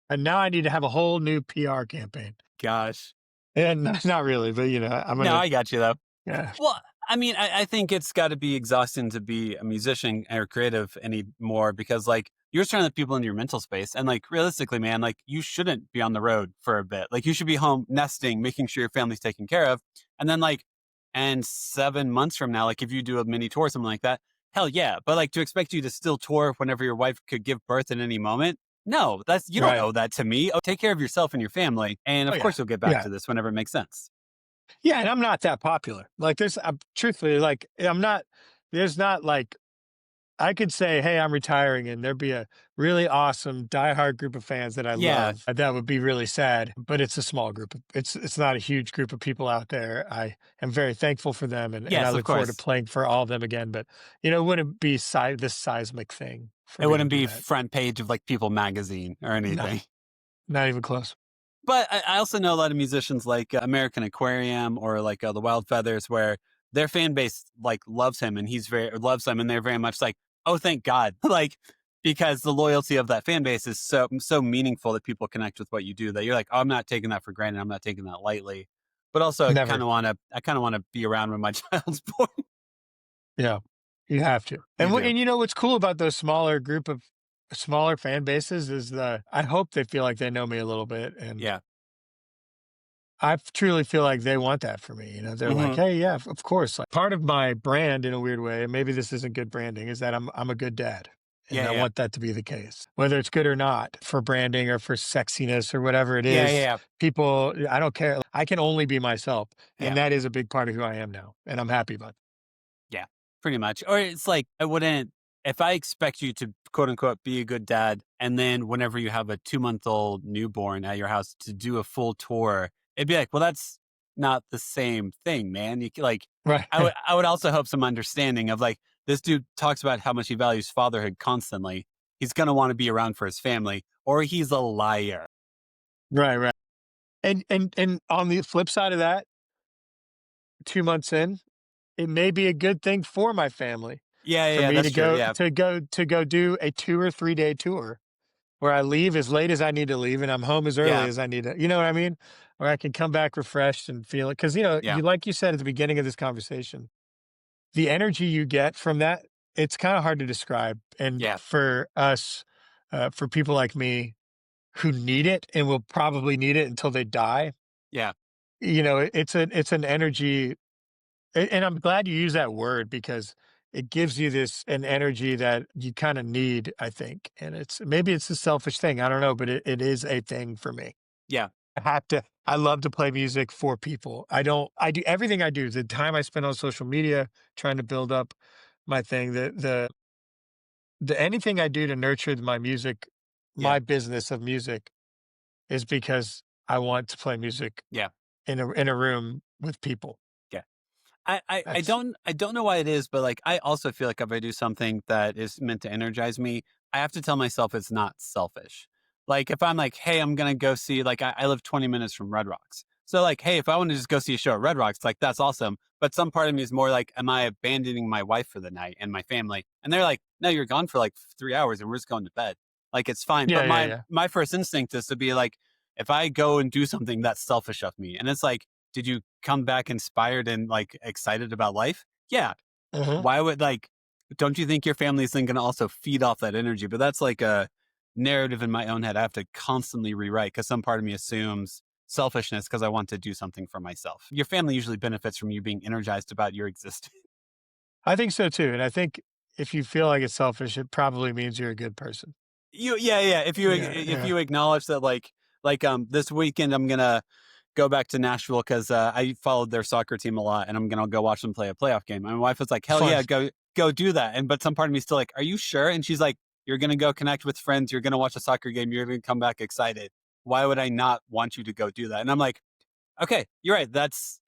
And now I need to have a whole new PR campaign. Gosh. And not really, but I'm No, gonna. I got you though. Yeah. Well, I mean, I think it's got to be exhausting to be a musician or creative anymore because, like, you're trying to let people into your mental space. And, like, realistically, man, like, you shouldn't be on the road for a bit. Like, you should be home nesting, making sure your family's taken care of. And then, like, and 7 months from now, like, if you do a mini tour, something like that, hell yeah. But, like, to expect you to still tour whenever your wife could give birth at any moment, no, you don't Right. owe that to me. Oh, take care of yourself and your family. And Oh of yeah. course, you'll get back Yeah. to this whenever it makes sense. Yeah, and I'm not that popular. Like, truthfully, like, I'm not, there's not like, I could say, "Hey, I'm retiring," and there'd be a really awesome diehard group of fans that I Yeah. love. That would be really sad, but it's a small group. It's not a huge group of people out there. I am very thankful for them, and I Yes, of look forward to course. playing for all of them again. But it wouldn't be this seismic thing for It me to wouldn't do be that. front page of like People magazine or No, anything. not even close. But I also know a lot of musicians like American Aquarium or like the Wild Feathers, where their fan base like loves him and he's very loves them, and they're very much like, oh, thank God, like because the loyalty of that fan base is so meaningful that people connect with what you do. That you're like, oh, I'm not taking that for granted. I'm not taking that lightly. But also, Never. I kind of want to be around when my child's born. Yeah, you have to. You do, And what's cool about those smaller fan bases is I hope they feel like they know me a little bit, and yeah. truly feel like they want that for me. They're like, Hmm. "Hey, yeah, of course." Like, part of my brand, in a weird way, and maybe this isn't good branding, is that I'm a good dad, and Yeah, I yeah, want that to be the case, whether it's good or not, for branding or for sexiness or whatever it yeah, yeah, is. yeah. People, I don't care. I can only be myself, Yeah. and that is a big part of who I am now, and I'm happy about it. Yeah, pretty much. Or it's like, I wouldn't, if I expect you to quote unquote be a good dad, and then whenever you have a 2 month old newborn at your house to do a full tour, it'd be like, well, that's not the same thing, man. Like, Right. I would also hope some understanding of like, this dude talks about how much he values fatherhood constantly. He's going to want to be around for his family, or he's a liar. Right, right. And on the flip side of that, 2 months in, it may be a good thing for my family Yeah, yeah, for yeah, me to that's true. go Yeah, do a 2 or 3-day tour where I leave as late as I need to leave and I'm home as early yeah, as I need to, you know what I mean? Where I can come back refreshed and feel it, because yeah, you said at the beginning of this conversation, the energy you get from that, it's kinda hard to describe, and yeah, for us, for people like me who need it and will probably need it until they die, yeah, it's an energy. And I'm glad you use that word, because it gives you an energy that you kind of need, I think. And maybe it's a selfish thing. I don't know, but it is a thing for me. yeah, I love to play music for people. I do everything I do. The time I spend on social media trying to build up my thing, anything I do to nurture my music, yeah, my business of music, is because I want to play music yeah, in a room with people. yeah. I That's I don't know why it is, but, like, I also feel like if I do something that is meant to energize me, I have to tell myself it's not selfish. Like, if I'm like, "Hey, I'm gonna go see," like, I live 20 minutes from Red Rocks. So, like, hey, if I wanna just go see a show at Red Rocks, like, that's awesome. But some part of me is more like, am I abandoning my wife for the night and my family? And they're like, "No, you're gone for, like, 3 hours, and we're just going to bed." Like, it's fine. yeah, But yeah, yeah. my first instinct is to be like, if I go and do something that's selfish of me, and it's like, did you come back inspired and, like, excited about life? Yeah. Mhm. Why would like, don't you think your family's then gonna also feed off that energy? But that's like a narrative in my own head I have to constantly rewrite, because some part of me assumes selfishness because I want to do something for myself. Your family usually benefits from you being energized about your existence. I think so too, and I think if you feel like it's selfish, it probably means you're a good person. Yeah, yeah. Yeah, If yeah. you acknowledge that, this weekend I'm gonna go back to Nashville because I followed their soccer team a lot, and I'm gonna go watch them play a playoff game. And my wife was like, "Hell Fun. yeah, go do that!" And but some part of me is still like, "Are you sure?" And she's like, "You're gonna go connect with friends. You're gonna watch a soccer game. You're gonna come back excited. Why would I not want you to go do that?" And I'm like, "Okay, you're right. That's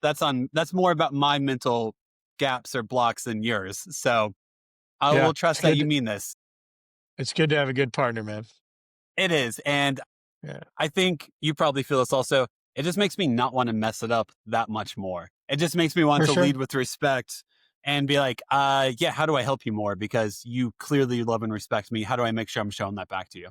more about my mental gaps or blocks than yours. So I Yeah, will trust that you mean this." it's good to have a good partner, man. It is, and Yeah, I think you probably feel this also. It just makes me not want to mess it up that much more. It just makes me want for to sure. lead with respect and be like, yeah, how do I help you more? Because you clearly love and respect me. How do I make sure I'm showing that back to you?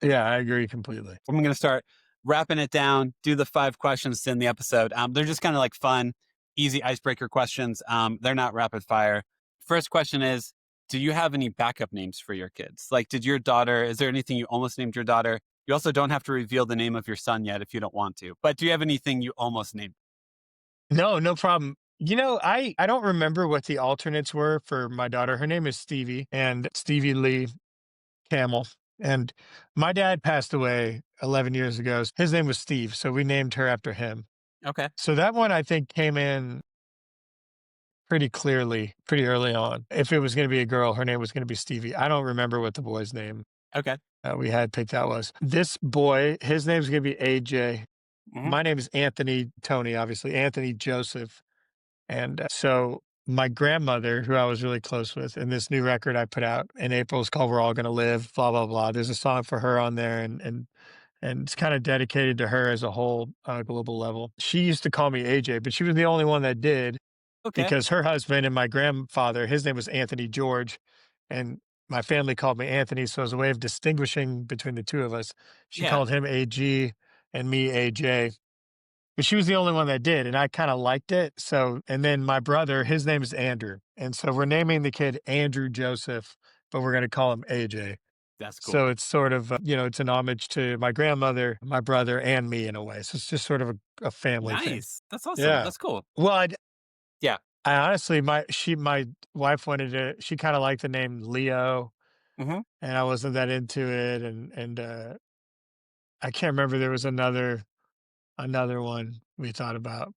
Yeah, I agree completely. I'm going to start wrapping it down, do the 5 questions in the episode. They're just kind of like fun, easy icebreaker questions. They're not rapid fire. First question is, do you have any backup names for your kids? Like, is there anything you almost named your daughter? You also don't have to reveal the name of your son yet if you don't want to, but do you have anything you almost named? No, no problem. I don't remember what the alternates were for my daughter. Her name is Stevie, and Stevie Lee Camel. And my dad passed away 11 years ago. His name was Steve, so we named her after him. Okay. So that one I think came in pretty clearly, pretty early on. If it was gonna be a girl, her name was gonna be Stevie. I don't remember what the boy's name, Okay. we had picked out was. This boy, his name's gonna be AJ. Mhm. My name is Anthony Tony, obviously, Anthony Joseph. And so my grandmother, who I was really close with, and this new record I put out in April is called "We're All Gonna Live." Blah blah blah. There's a song for her on there, and it's kind of dedicated to her as a whole global level. She used to call me AJ, but she was the only one that did Okay. because her husband and my grandfather, his name was Anthony George, and my family called me Anthony. So as a way of distinguishing between the two of us, she Yeah. called him AG and me AJ. But she was the only one that did, and I kinda liked it, so and then my brother, his name is Andrew, and so we're naming the kid Andrew Joseph, but we're gonna call him AJ. That's cool. So it's sort of, it's an homage to my grandmother, my brother, and me in a way, so it's just sort of a family thing. Nice. That's awesome. Yeah. That's cool. Well, Yeah. I honestly my wife wanted to she kinda liked the name Leo, Mhm. and I wasn't that into it, I can't remember, there was another one we thought about.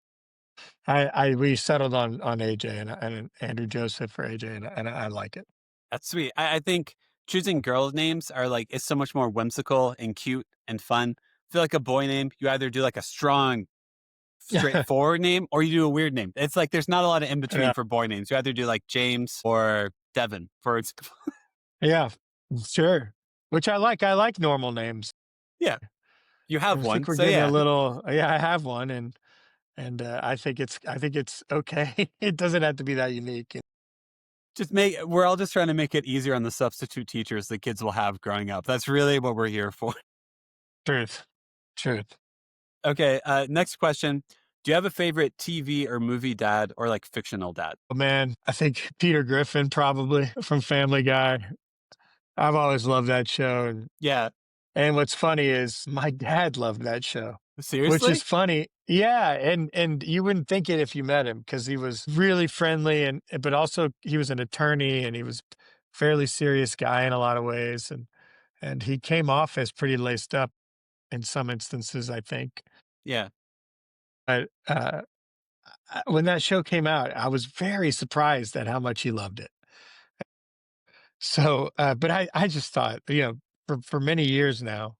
I we settled on AJ and Andrew Joseph for AJ, and I like it. That's sweet. I think choosing girl names are like is so much more whimsical and cute and fun. I feel like a boy name, you either do like a strong, straightforward name or you do a weird name. It's like there's not a lot of in between Yeah, for boy names. You either do like James or Devin, for example. yeah, sure. Which I like. I like normal names. Yeah. You I have think one. we're So getting a yeah. little. Yeah, I have one, I think it's okay. It doesn't have to be that unique. Just make we're all just trying to make it easier on the substitute teachers the kids will have growing up. That's really what we're here for. Truth, truth. Okay, next question. Do you have a favorite TV or movie dad or like fictional dad? Oh, man, I think Peter Griffin probably from Family Guy. I've always loved that show, Yeah. and what's funny is my dad loved that show, which is Seriously? funny. Yeah, and you wouldn't think it if you met him because he was really friendly but also he was an attorney and he was fairly serious guy in a lot of ways and he came off as pretty laced up in some instances, I think. Yeah. But when that show came out, I was very surprised at how much he loved it. So, but I just thought, for many years now,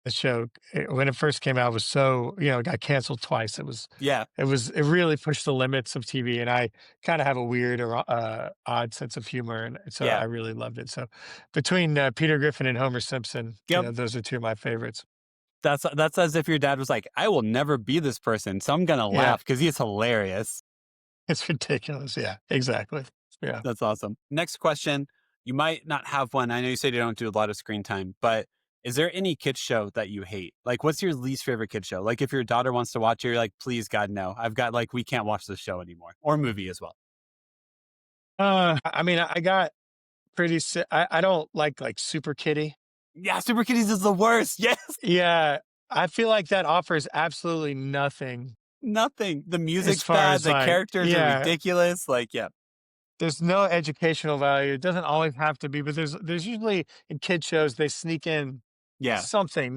the show, when it first came out was so it got canceled twice. Yeah. It really pushed the limits of TV, and I kinda have a weird or, odd sense of humor, and so Yeah. I really loved it. So, between, Peter Griffin and Homer Simpson, Yep. those are 2 of my favorites. That's as if your dad was like, "I will never be this person, so I'm gonna Yeah, laugh because he's hilarious." it's ridiculous. Yeah, exactly. Yeah. That's awesome. Next question. You might not have one. I know you said you don't do a lot of screen time, but is there any kids show that you hate? Like, what's your least favorite kid show? Like, if your daughter wants to watch it, you're like, please, God, no. I've got like, we can't watch this show anymore, or movie as well. I mean, I got pretty si I don't like, Super Kitty. Yeah, Super Kitties is the worst. Yes, Yeah, I feel like that offers absolutely nothing nothing. The as music's far bad. as, The like characters are yeah. ridiculous. Like, yeah, There's no educational value. It doesn't always have to be, but there's usually in kid shows they sneak in yeah. something,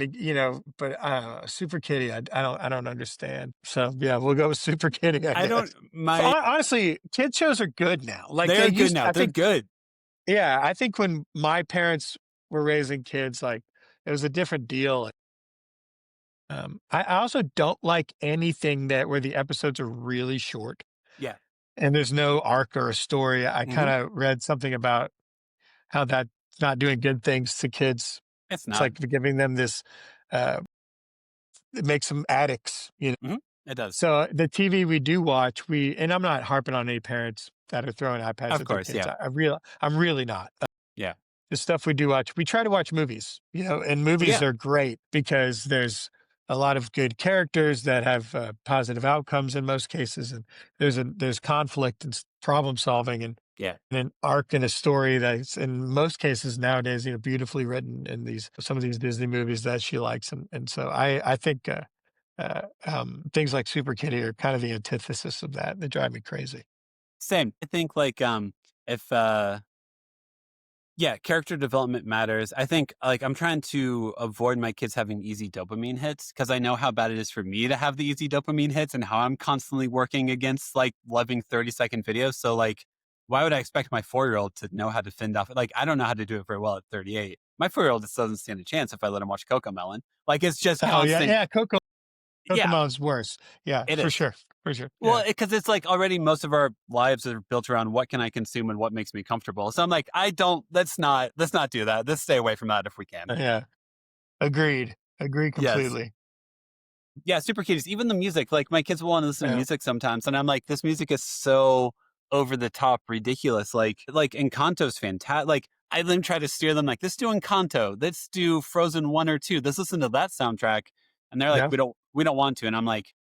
but I don't know. Super Kitty, I don't understand. So yeah, we'll go with Super Kitty, I I guess. don't. My Honestly, kid shows are good now. Like they they are good used now. I They're think good. yeah, I think when my parents were raising kids, like it was a different deal. I also don't like anything that where the episodes are really short Yeah. and there's no arc or a story. I Hmm. kind of read something about how that's not doing good things to kids. It's It's not. like giving them this, uh, it makes them addicts. Hmm. It does. So the TV we do watch, and I'm not harping on any parents that are throwing iPads Of at their course. kids. Yeah. I'm really not. Yeah. The stuff we do watch, we try to watch movies, and movies Yeah. are great because there's a lot of good characters that have positive outcomes in most cases, and there's conflict and problem solving Yeah. and an arc in a story that's in most cases nowadays, beautifully written in these some of these Disney movies that she likes, and so I think things like Super Kitty are kind of the antithesis of that. They drive me crazy. Same. I think like if Yeah, character development matters. I think, like, I'm trying to avoid my kids having easy dopamine hits because I know how bad it is for me to have the easy dopamine hits and how I'm constantly working against, like, loving 30-second videos. So, like, why would I expect my 4-year-old to know how to fend off like, I don't know how to do it very well at 38. My 4-year-old just doesn't stand a chance if I let him watch Coco Melon. Like, it's just Oh, yeah, constant. yeah, Yeah, Cocomelon's worse. Yeah, it for is. sure, for sure, Well, yeah, because it's like already most of our lives are built around what can I consume and what makes me comfortable. So I'm like, I don't. Let's not do that. Let's stay away from that if we can. yeah. Agreed, agree Yes. completely. Yeah, super cuties. Even the music, like my kids will want to listen to Yeah, music sometimes, and I'm like, this music is so over the top, ridiculous. Like Encanto's fantastic. Like I then try to steer them like, let's do Encanto, let's do Frozen 1 or 2, let's listen to that soundtrack, and they're like, yeah, we don't want to, and I'm like,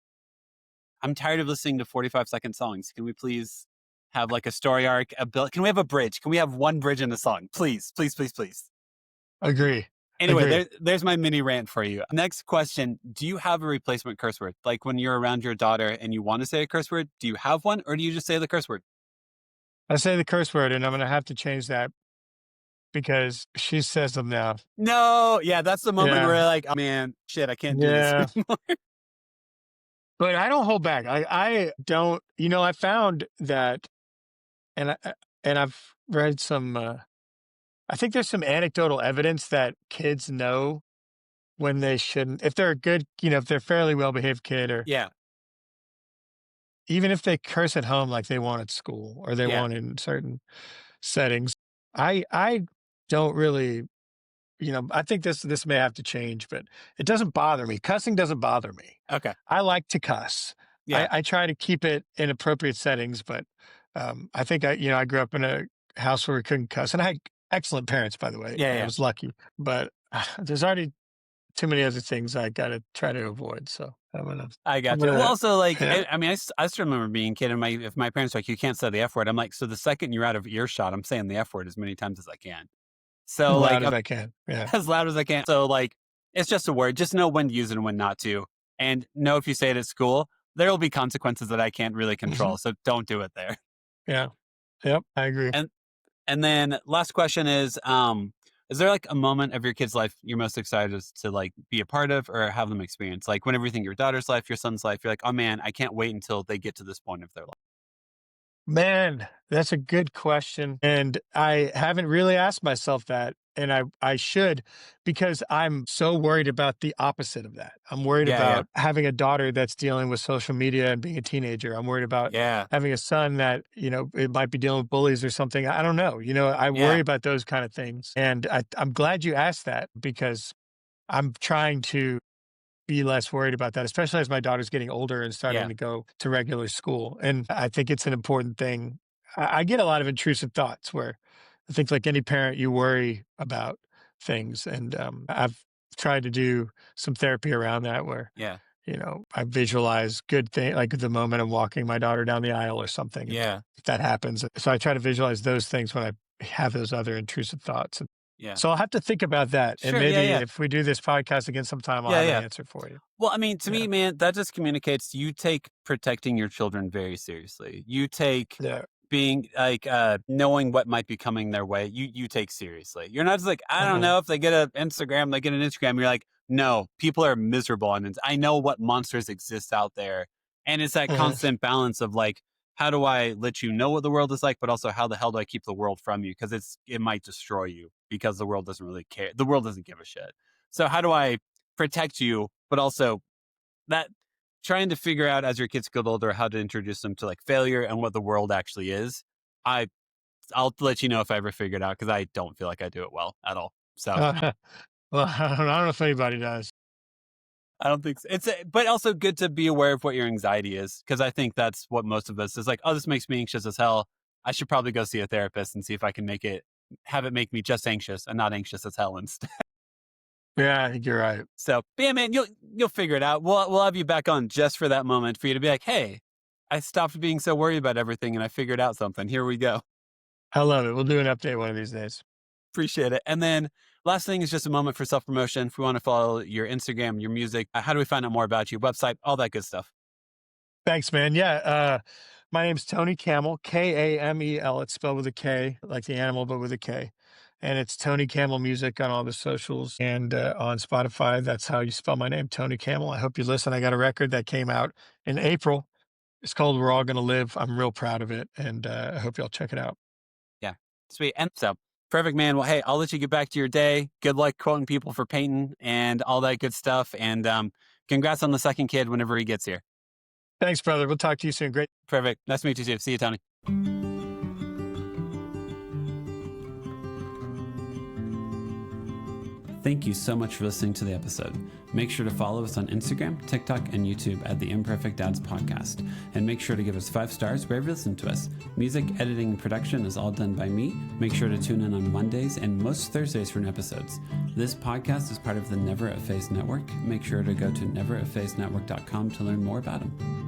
I'm tired of listening to 45-second songs. Can we please have like a story arc? Can we have a bridge? Can we have one bridge in a song, please, please, please, please? agree, Anyway, agree. there's my mini rant for you. Next question. Do you have a replacement curse word? Like when you're around your daughter and you want to say a curse word, do you have one or do you just say the curse word? I say the curse word, and I'm gonna have to change that because she says them now. No. Yeah, that's the moment where Yeah, you're like, oh man, shit, I can't do this yeah, anymore. but I don't hold back. I don't I found that and I've read some, I think there's some anecdotal evidence that kids know when they shouldn't if they're a good if they're a fairly well-behaved kid or Yeah. even if they curse at home like they won't at school or they Yeah. won't in certain settings. I don't really, I think this may have to change, but it doesn't bother me. Cussing doesn't bother me. Okay. I like to cuss. Yeah. I try to keep it in appropriate settings, but I think I grew up in a house where we couldn't cuss, and I had excellent parents, by the way. Yeah. I Yeah. was lucky, but there's already too many other things I got to try to avoid. So I I'm gotcha. Well, gonna, also, like, yeah, I mean, I still remember being a kid, and if my parents were like, "You can't say the F word," I'm like, "So the second you're out of earshot, I'm saying the F word as many times as I can." as So, like, loud as I can. Yeah. as loud as I can. So, like, it's just a word. Just know when to use it and when not to. And know if you say it at school, there will be consequences that I can't really Hmm. control. So don't do it there. Yeah. Yep. I agree. And then last question is there like a moment of your kid's life you're most excited to like be a part of or have them experience? Like whenever you think your daughter's life, your son's life, you're like, oh man, I can't wait until they get to this point of their life. Man, that's a good question, and I haven't really asked myself that, and I should, because I'm so worried about the opposite of that. I'm worried Yeah, yeah, about having a daughter that's dealing with social media and being a teenager. I'm worried about yeah, having a son that, it might be dealing with bullies or something. I don't know. I worry yeah, about those kind of things, and I'm glad you asked that because I'm trying to be less worried about that, especially as my daughter's getting older and starting yeah, to go to regular school. And I think it's an important thing. I get a lot of intrusive thoughts where I think, like any parent, you worry about things. And I've tried to do some therapy around that where, yeah, I visualize good thing, like the moment I'm walking my daughter down the aisle or something. yeah, If that happens. So I try to visualize those things when I have those other intrusive thoughts. yeah. So I'll have to think about that. And Sure. Yeah, maybe yeah, if we do this podcast again sometime, I'll yeah, have an yeah. answer for you. Well, I mean, to Yeah. me, man, that just communicates you take protecting your children very seriously. You take Yeah. being like knowing what might be coming their way. You take seriously. You're not just like, I don't Mhm. know if they get an Instagram, they get an Instagram. You're like, no, people are miserable, and I know what monsters exist out there. And it's that Mhm. constant balance of like, how do I let you know what the world is like, but also how the hell do I keep the world from you? Because it might destroy you because the world doesn't really care. The world doesn't give a shit. So how do I protect you, but also that trying to figure out as your kids get older how to introduce them to like failure and what the world actually is. I I'll let you know if I ever figure it out because I don't feel like I do it well at all. So Well, I don't know if anybody does. I don't think so. But also good to be aware of what your anxiety is because I think that's what most of us is like. Oh, this makes me anxious as hell. I should probably go see a therapist and see if I can have it make me just anxious and not anxious as hell instead. Yeah, I think you're right. So, but yeah, man, you'll figure it out. We'll have you back on just for that moment for you to be like, hey, I stopped being so worried about everything and I figured out something. Here we go. I love it. We'll do an update one of these days. Appreciate it. And then last thing is just a moment for self promotion. If we want to follow your Instagram, your music, how do we find out more about you? Website, all that good stuff. Thanks, man. Yeah. My name's Tony Kamel, Kamel. It's spelled with a K, like the animal, but with a K. And it's Tony Kamel Music on all the socials and on Spotify. That's how you spell my name, Tony Kamel. I hope you listen. I got a record that came out in April. It's called We're All Gonna Live. I'm real proud of it, and I hope y'all check it out. Yeah. Sweet. And so perfect, man. Well, hey, I'll let you get back to your day. Good luck quoting people for painting and all that good stuff. And congrats on the second kid whenever he gets here. Thanks, brother. We'll talk to you soon. Great. Perfect. Nice to meet you too. See you, Tony. Thank you so much for listening to the episode. Make sure to follow us on Instagram, TikTok, and YouTube at the Imperfect Dads Podcast. And make sure to give us 5 stars wherever you listen to us. Music, editing, and production is all done by me. Make sure to tune in on Mondays and most Thursdays for new episodes. This podcast is part of the Never a Phase Network. Make sure to go to neveraphasenetwork.com to learn more about them.